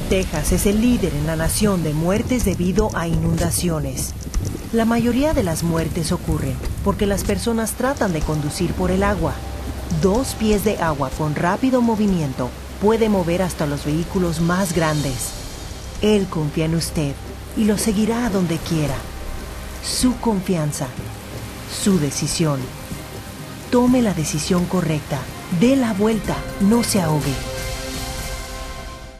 Texas es el líder en la nación de muertes debido a inundaciones. La mayoría de las muertes ocurren porque las personas tratan de conducir por el agua. 2 pies de agua con rápido movimiento puede mover hasta los vehículos más grandes. Él confía en usted y lo seguirá a donde quiera. Su confianza, su decisión. Tome la decisión correcta. Dé la vuelta, no se ahogue.